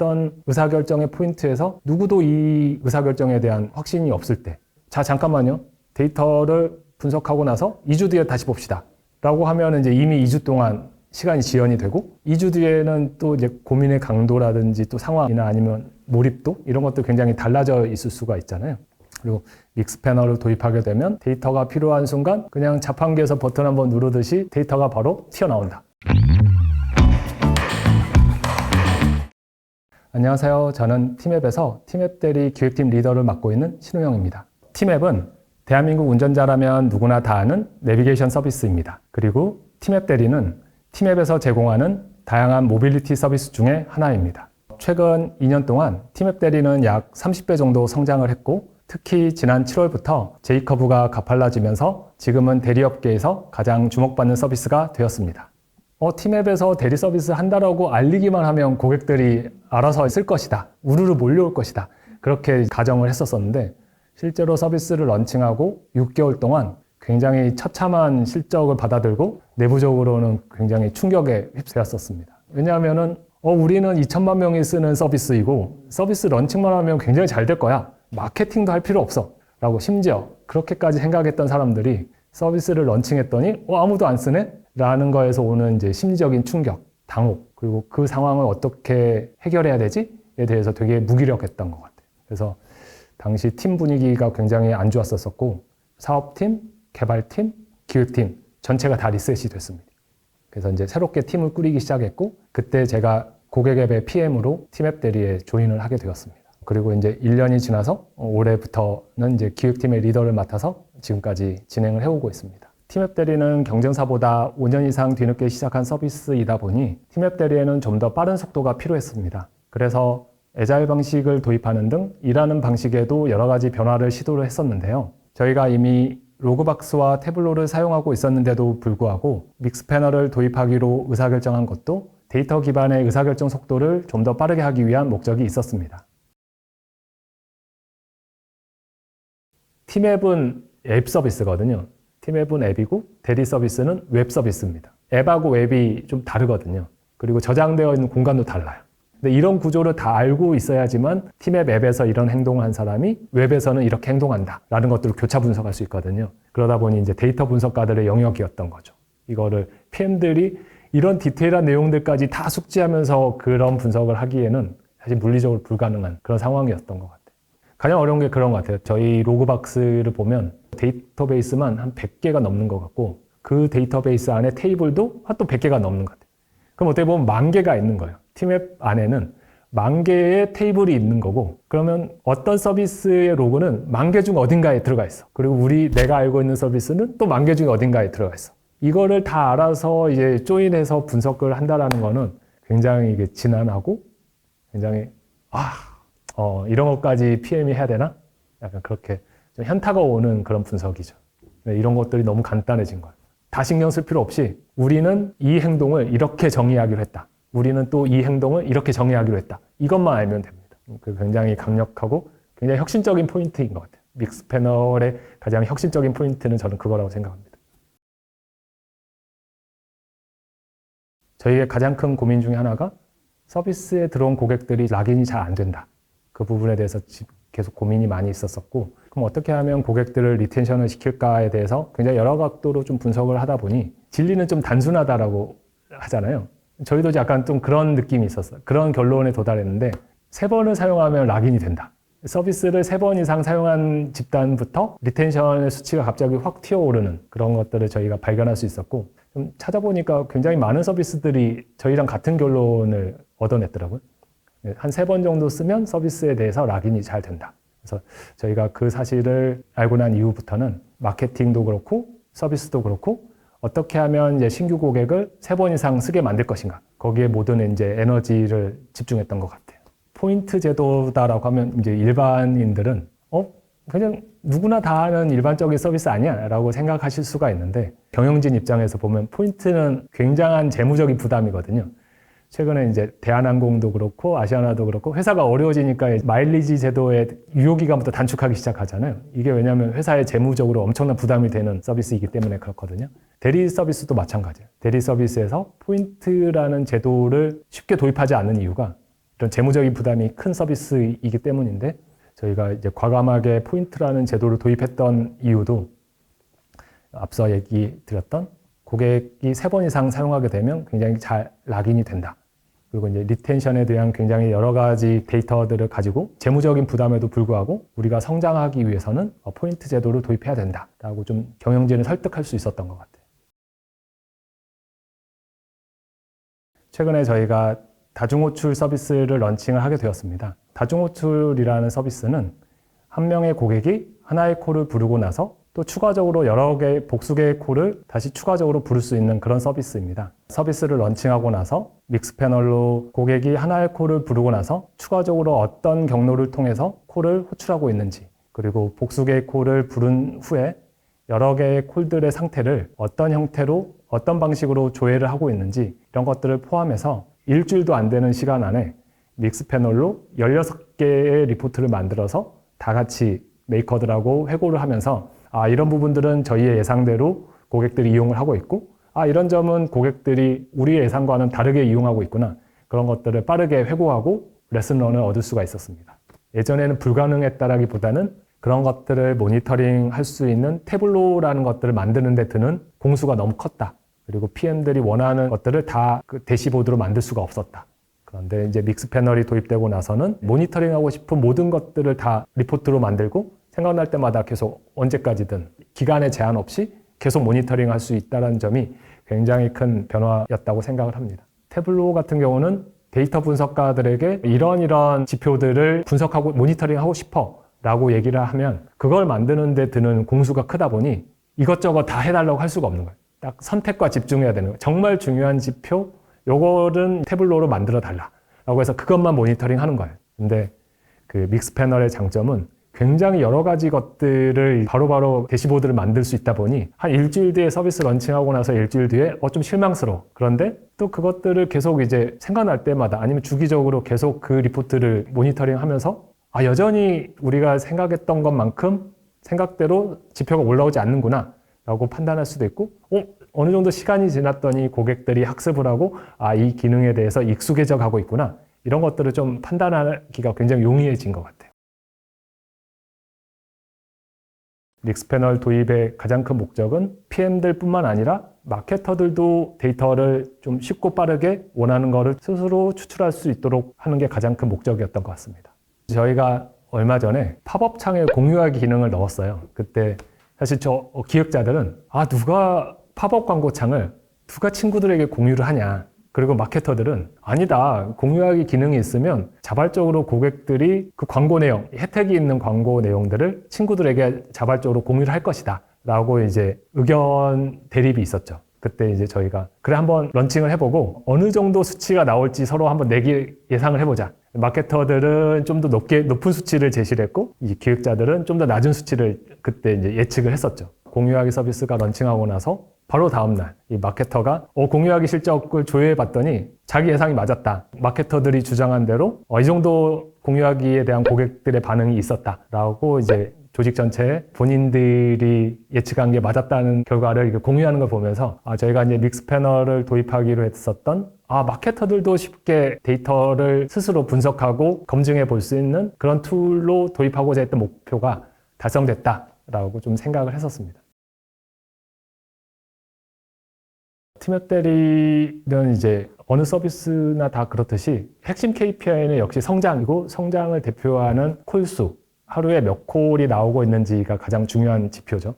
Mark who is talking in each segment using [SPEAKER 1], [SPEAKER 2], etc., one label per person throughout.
[SPEAKER 1] 어떤 의사결정의 포인트에서 누구도 이 의사결정에 대한 확신이 없을 때, 자, 잠깐만요. 데이터를 분석하고 나서 2주 뒤에 다시 봅시다. 라고 하면 이제 이미 2주 동안 시간이 지연이 되고, 2주 뒤에는 또 이제 고민의 강도라든지 또 상황이나 아니면 몰입도 이런 것도 굉장히 달라져 있을 수가 있잖아요. 그리고 믹스패널을 도입하게 되면 데이터가 필요한 순간 그냥 자판기에서 버튼 한번 누르듯이 데이터가 바로 튀어나온다. 안녕하세요. 저는 티맵에서 티맵 대리 기획팀 리더를 맡고 있는 신우영입니다. 티맵은 대한민국 운전자라면 누구나 다 아는 내비게이션 서비스입니다. 그리고 티맵 대리는 티맵에서 제공하는 다양한 모빌리티 서비스 중에 하나입니다. 최근 2년 동안 티맵 대리는 약 30배 정도 성장을 했고, 특히 지난 7월부터 J커브가 가팔라지면서 지금은 대리업계에서 가장 주목받는 서비스가 되었습니다. 티맵에서 대리 서비스 한다라고 알리기만 하면 고객들이 알아서 쓸 것이다, 우르르 몰려올 것이다, 그렇게 가정을 했었었는데, 실제로 서비스를 런칭하고 6개월 동안 굉장히 처참한 실적을 받아들고 내부적으로는 굉장히 충격에 휩싸였었습니다. 왜냐하면은 우리는 2천만 명이 쓰는 서비스이고 서비스 런칭만 하면 굉장히 잘 될 거야, 마케팅도 할 필요 없어 라고, 심지어 그렇게까지 생각했던 사람들이 서비스를 런칭했더니 아무도 안 쓰네? 라는 거에서 오는 이제 심리적인 충격, 당혹, 그리고 그 상황을 어떻게 해결해야 되지에 대해서 되게 무기력했던 것 같아요. 그래서 당시 팀 분위기가 굉장히 안 좋았었고, 사업팀, 개발팀, 기획팀 전체가 다 리셋이 됐습니다. 그래서 이제 새롭게 팀을 꾸리기 시작했고, 그때 제가 고객앱의 PM으로 티맵 대리에 조인을 하게 되었습니다. 그리고 이제 1년이 지나서 올해부터는 이제 기획팀의 리더를 맡아서 지금까지 진행을 해오고 있습니다. 티맵 대리는 경쟁사보다 5년 이상 뒤늦게 시작한 서비스이다 보니 티맵 대리에는 좀 더 빠른 속도가 필요했습니다. 그래서 애자일 방식을 도입하는 등 일하는 방식에도 여러 가지 변화를 시도를 했었는데요. 저희가 이미 로그박스와 태블로를 사용하고 있었는데도 불구하고 믹스패널을 도입하기로 의사결정한 것도 데이터 기반의 의사결정 속도를 좀 더 빠르게 하기 위한 목적이 있었습니다. 티맵은 앱 서비스거든요. 티맵은 앱이고 대리 서비스는 웹 서비스입니다. 앱하고 웹이 좀 다르거든요. 그리고 저장되어 있는 공간도 달라요. 근데 이런 구조를 다 알고 있어야지만 티맵 앱에서 이런 행동을 한 사람이 웹에서는 이렇게 행동한다 라는 것들을 교차 분석할 수 있거든요. 그러다 보니 이제 데이터 분석가들의 영역이었던 거죠. 이거를 PM들이 이런 디테일한 내용들까지 다 숙지하면서 그런 분석을 하기에는 사실 물리적으로 불가능한 그런 상황이었던 것 같아요. 가장 어려운 게 그런 것 같아요. 저희 로그박스를 보면 데이터베이스만 한 100개가 넘는 것 같고, 그 데이터베이스 안에 테이블도 한 또 100개가 넘는 것 같아요. 그럼 어떻게 보면 10,000개가 있는 거예요. 티맵 안에는 10,000개의 테이블이 있는 거고, 그러면 어떤 서비스의 로그는 10,000개 중 어딘가에 들어가 있어. 그리고 내가 알고 있는 서비스는 또 10,000개 중에 어딘가에 들어가 있어. 이거를 다 알아서 이제 조인해서 분석을 한다라는 거는 굉장히 이게 지난하고 굉장히 이런 것까지 PM이 해야 되나? 약간 그렇게 좀 현타가 오는 그런 분석이죠. 이런 것들이 너무 간단해진 거예요. 다 신경 쓸 필요 없이 우리는 이 행동을 이렇게 정의하기로 했다, 우리는 또 이 행동을 이렇게 정의하기로 했다, 이것만 알면 됩니다. 굉장히 강력하고 굉장히 혁신적인 포인트인 것 같아요. 믹스패널의 가장 혁신적인 포인트는 저는 그거라고 생각합니다. 저희의 가장 큰 고민 중에 하나가 서비스에 들어온 고객들이 락인이 잘 안 된다. 그 부분에 대해서 계속 고민이 많이 있었었고, 그럼 어떻게 하면 고객들을 리텐션을 시킬까에 대해서 굉장히 여러 각도로 좀 분석을 하다 보니 진리는 좀 단순하다라고 하잖아요. 저희도 약간 좀 그런 느낌이 있었어요. 그런 결론에 도달했는데, 3번을 사용하면 락인이 된다. 서비스를 3번 이상 사용한 집단부터 리텐션의 수치가 갑자기 확 튀어오르는 그런 것들을 저희가 발견할 수 있었고, 좀 찾아보니까 굉장히 많은 서비스들이 저희랑 같은 결론을 얻어냈더라고요. 한 3번 정도 쓰면 서비스에 대해서 락인이 잘 된다. 그래서 저희가 그 사실을 알고 난 이후부터는 마케팅도 그렇고 서비스도 그렇고 어떻게 하면 이제 신규 고객을 3번 이상 쓰게 만들 것인가, 거기에 모든 이제 에너지를 집중했던 것 같아요. 포인트 제도다라고 하면 이제 일반인들은 그냥 누구나 다 하는 일반적인 서비스 아니야 라고 생각하실 수가 있는데, 경영진 입장에서 보면 포인트는 굉장한 재무적인 부담이거든요. 최근에 이제 대한항공도 그렇고 아시아나도 그렇고 회사가 어려워지니까 마일리지 제도의 유효기간부터 단축하기 시작하잖아요. 이게 왜냐하면 회사에 재무적으로 엄청난 부담이 되는 서비스이기 때문에 그렇거든요. 대리 서비스도 마찬가지예요. 대리 서비스에서 포인트라는 제도를 쉽게 도입하지 않는 이유가 이런 재무적인 부담이 큰 서비스이기 때문인데 저희가 이제 과감하게 포인트라는 제도를 도입했던 이유도 앞서 얘기 드렸던 고객이 3번 이상 사용하게 되면 굉장히 잘 락인이 된다. 그리고 이제 리텐션에 대한 굉장히 여러 가지 데이터들을 가지고 재무적인 부담에도 불구하고 우리가 성장하기 위해서는 포인트 제도를 도입해야 된다라고 좀 경영진을 설득할 수 있었던 것 같아요. 최근에 저희가 다중호출 서비스를 런칭을 하게 되었습니다. 다중호출이라는 서비스는 한 명의 고객이 하나의 콜을 부르고 나서 또 추가적으로 여러 개의 복수 개의 콜을 다시 추가적으로 부를 수 있는 그런 서비스입니다. 서비스를 런칭하고 나서 믹스 패널로 고객이 하나의 콜을 부르고 나서 추가적으로 어떤 경로를 통해서 콜을 호출하고 있는지, 그리고 복수 개의 콜을 부른 후에 여러 개의 콜들의 상태를 어떤 형태로 어떤 방식으로 조회를 하고 있는지 이런 것들을 포함해서 일주일도 안 되는 시간 안에 믹스 패널로 16개의 리포트를 만들어서 다 같이 메이커들하고 회고를 하면서 이런 부분들은 저희의 예상대로 고객들이 이용을 하고 있고 이런 점은 고객들이 우리의 예상과는 다르게 이용하고 있구나. 그런 것들을 빠르게 회고하고 레슨런을 얻을 수가 있었습니다. 예전에는 불가능했다라기보다는 그런 것들을 모니터링 할 수 있는 태블로라는 것들을 만드는 데 드는 공수가 너무 컸다. 그리고 PM들이 원하는 것들을 다 그 대시보드로 만들 수가 없었다. 그런데 이제 믹스 패널이 도입되고 나서는 모니터링하고 싶은 모든 것들을 다 리포트로 만들고 생각날 때마다 계속 언제까지든 기간에 제한 없이 계속 모니터링 할 수 있다는 점이 굉장히 큰 변화였다고 생각을 합니다. 태블로 같은 경우는 데이터 분석가들에게 이런 지표들을 분석하고 모니터링하고 싶어 라고 얘기를 하면 그걸 만드는 데 드는 공수가 크다 보니 이것저것 다 해달라고 할 수가 없는 거예요. 딱 선택과 집중해야 되는 거예요. 정말 중요한 지표, 요거는 태블로로 만들어 달라 라고 해서 그것만 모니터링 하는 거예요. 근데 그 믹스 패널의 장점은 굉장히 여러 가지 것들을 바로바로 대시보드를 만들 수 있다 보니 한 일주일 뒤에 서비스 런칭하고 나서 일주일 뒤에 좀 실망스러워. 그런데 또 그것들을 계속 이제 생각날 때마다 아니면 주기적으로 계속 그 리포트를 모니터링 하면서 여전히 우리가 생각했던 것만큼 생각대로 지표가 올라오지 않는구나 라고 판단할 수도 있고 어느 정도 시간이 지났더니 고객들이 학습을 하고 이 기능에 대해서 익숙해져 가고 있구나 이런 것들을 좀 판단하기가 굉장히 용이해진 것 같아요. 믹스 패널 도입의 가장 큰 목적은 PM들 뿐만 아니라 마케터들도 데이터를 좀 쉽고 빠르게 원하는 거를 스스로 추출할 수 있도록 하는 게 가장 큰 목적이었던 것 같습니다. 저희가 얼마 전에 팝업 창에 공유하기 기능을 넣었어요. 그때 사실 저 기획자들은 누가 팝업 광고 창을 누가 친구들에게 공유를 하냐. 그리고 마케터들은 아니다. 공유하기 기능이 있으면 자발적으로 고객들이 그 광고 내용, 혜택이 있는 광고 내용들을 친구들에게 자발적으로 공유를 할 것이다. 라고 이제 의견 대립이 있었죠. 그때 이제 저희가 그래 한번 런칭을 해보고 어느 정도 수치가 나올지 서로 한번 내기 예상을 해보자. 마케터들은 좀 더 높은 수치를 제시를 했고 이 기획자들은 좀 더 낮은 수치를 그때 이제 예측을 했었죠. 공유하기 서비스가 런칭하고 나서 바로 다음날 이 마케터가 공유하기 실적을 조회해 봤더니 자기 예상이 맞았다. 마케터들이 주장한 대로 이 정도 공유하기에 대한 고객들의 반응이 있었다라고 이제 조직 전체에 본인들이 예측한 게 맞았다는 결과를 공유하는 걸 보면서 저희가 이제 믹스 패널을 도입하기로 했었던 마케터들도 쉽게 데이터를 스스로 분석하고 검증해 볼 수 있는 그런 툴로 도입하고자 했던 목표가 달성됐다라고 좀 생각을 했었습니다. 팀앱 대리는 이제 어느 서비스나 다 그렇듯이 핵심 KPI는 역시 성장이고 성장을 대표하는 콜수, 하루에 몇 콜이 나오고 있는지가 가장 중요한 지표죠.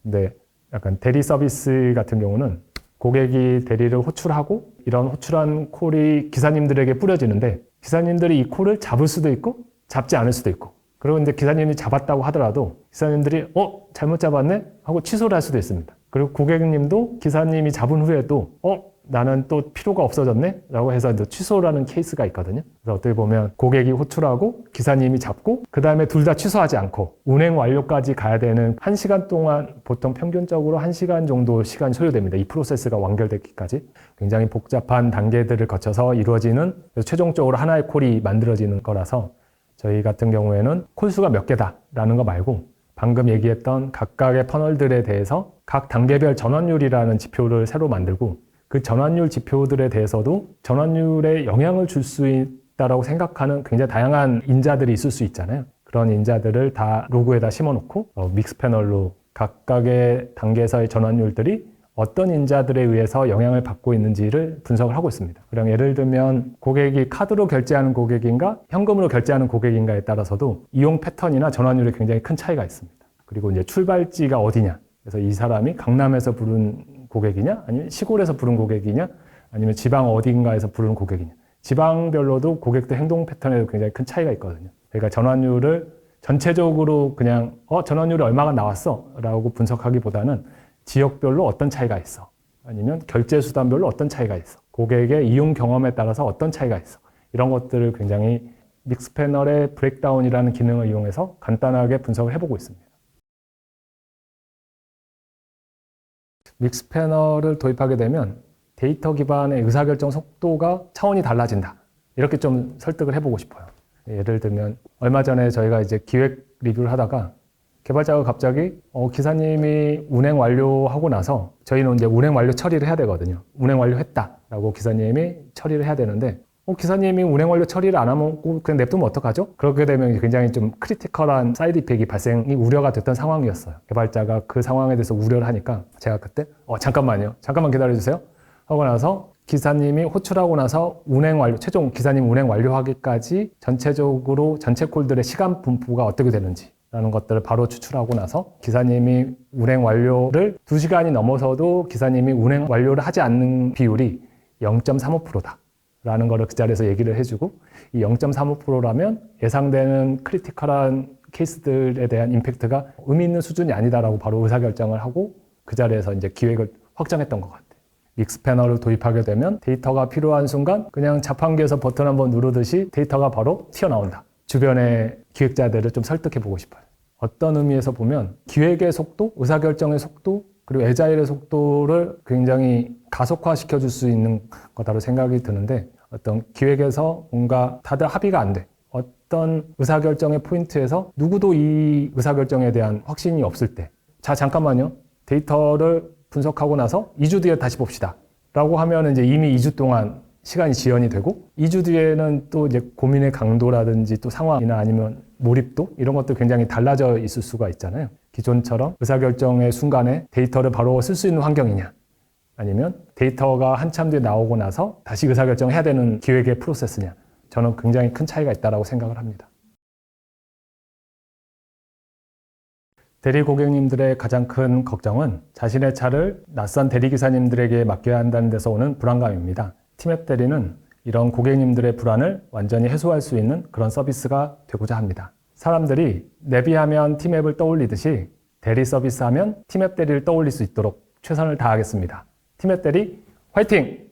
[SPEAKER 1] 근데 약간 대리 서비스 같은 경우는 고객이 대리를 호출하고 이런 호출한 콜이 기사님들에게 뿌려지는데 기사님들이 이 콜을 잡을 수도 있고 잡지 않을 수도 있고 그리고 이제 기사님이 잡았다고 하더라도 기사님들이 잘못 잡았네? 하고 취소를 할 수도 있습니다. 그리고 고객님도 기사님이 잡은 후에도 나는 또 필요가 없어졌네? 라고 해서 취소라는 케이스가 있거든요. 그래서 어떻게 보면 고객이 호출하고 기사님이 잡고 그 다음에 둘 다 취소하지 않고 운행 완료까지 가야 되는 1시간 동안 보통 평균적으로 1시간 정도 시간이 소요됩니다. 이 프로세스가 완결되기까지. 굉장히 복잡한 단계들을 거쳐서 이루어지는 최종적으로 하나의 콜이 만들어지는 거라서 저희 같은 경우에는 콜수가 몇 개다라는 거 말고 방금 얘기했던 각각의 퍼널들에 대해서 각 단계별 전환율이라는 지표를 새로 만들고 그 전환율 지표들에 대해서도 전환율에 영향을 줄 수 있다라고 생각하는 굉장히 다양한 인자들이 있을 수 있잖아요. 그런 인자들을 다 로그에다 심어놓고 믹스 패널로 각각의 단계에서의 전환율들이 어떤 인자들에 의해서 영향을 받고 있는지를 분석을 하고 있습니다. 그럼 예를 들면 고객이 카드로 결제하는 고객인가 현금으로 결제하는 고객인가에 따라서도 이용 패턴이나 전환율에 굉장히 큰 차이가 있습니다. 그리고 이제 출발지가 어디냐, 그래서 이 사람이 강남에서 부른 고객이냐 아니면 시골에서 부른 고객이냐 아니면 지방 어딘가에서 부른 고객이냐, 지방별로도 고객들 행동 패턴에도 굉장히 큰 차이가 있거든요. 그러니까 전환율을 전체적으로 그냥 전환율이 얼마가 나왔어 라고 분석하기보다는 지역별로 어떤 차이가 있어, 아니면 결제 수단별로 어떤 차이가 있어, 고객의 이용 경험에 따라서 어떤 차이가 있어, 이런 것들을 굉장히 믹스 패널의 브레이크다운이라는 기능을 이용해서 간단하게 분석을 해보고 있습니다. 믹스 패널을 도입하게 되면 데이터 기반의 의사결정 속도가 차원이 달라진다, 이렇게 좀 설득을 해보고 싶어요. 예를 들면 얼마 전에 저희가 이제 기획 리뷰를 하다가 개발자가 갑자기 기사님이 운행 완료하고 나서 저희는 이제 운행 완료 처리를 해야 되거든요. 운행 완료했다라고 기사님이 처리를 해야 되는데 기사님이 운행 완료 처리를 안 하면 그냥 냅두면 어떡하죠? 그렇게 되면 굉장히 좀 크리티컬한 사이드 이펙이 발생이 우려가 됐던 상황이었어요. 개발자가 그 상황에 대해서 우려를 하니까 제가 그때 잠깐만요. 잠깐만 기다려주세요. 하고 나서 기사님이 호출하고 나서 운행 완료, 최종 기사님 운행 완료하기까지 전체적으로 전체 콜들의 시간 분포가 어떻게 되는지 라는 것들을 바로 추출하고 나서 기사님이 운행 완료를 2시간이 넘어서도 기사님이 운행 완료를 하지 않는 비율이 0.35%다 라는 거를 그 자리에서 얘기를 해주고, 이 0.35%라면 예상되는 크리티컬한 케이스들에 대한 임팩트가 의미 있는 수준이 아니다라고 바로 의사결정을 하고 그 자리에서 이제 기획을 확정했던 것 같아요. 믹스 패널을 도입하게 되면 데이터가 필요한 순간 그냥 자판기에서 버튼 한번 누르듯이 데이터가 바로 튀어나온다. 주변의 기획자들을 좀 설득해보고 싶어요. 어떤 의미에서 보면 기획의 속도, 의사결정의 속도, 그리고 애자일의 속도를 굉장히 가속화시켜줄 수 있는 거다로 생각이 드는데, 어떤 기획에서 뭔가 다들 합의가 안 돼. 어떤 의사결정의 포인트에서 누구도 이 의사결정에 대한 확신이 없을 때, 자 잠깐만요. 데이터를 분석하고 나서 2주 뒤에 다시 봅시다 라고 하면 이제 이미 2주 동안 시간이 지연이 되고, 2주 뒤에는 또 이제 고민의 강도라든지 또 상황이나 아니면 몰입도 이런 것도 굉장히 달라져 있을 수가 있잖아요. 기존처럼 의사결정의 순간에 데이터를 바로 쓸 수 있는 환경이냐, 아니면 데이터가 한참 뒤에 나오고 나서 다시 의사결정을 해야 되는 기획의 프로세스냐, 저는 굉장히 큰 차이가 있다고 생각을 합니다. 대리 고객님들의 가장 큰 걱정은 자신의 차를 낯선 대리기사님들에게 맡겨야 한다는 데서 오는 불안감입니다. 팀앱 대리는 이런 고객님들의 불안을 완전히 해소할 수 있는 그런 서비스가 되고자 합니다. 사람들이 내비하면 팀앱을 떠올리듯이 대리 서비스하면 팀앱 대리를 떠올릴 수 있도록 최선을 다하겠습니다. 팀앱 대리 화이팅!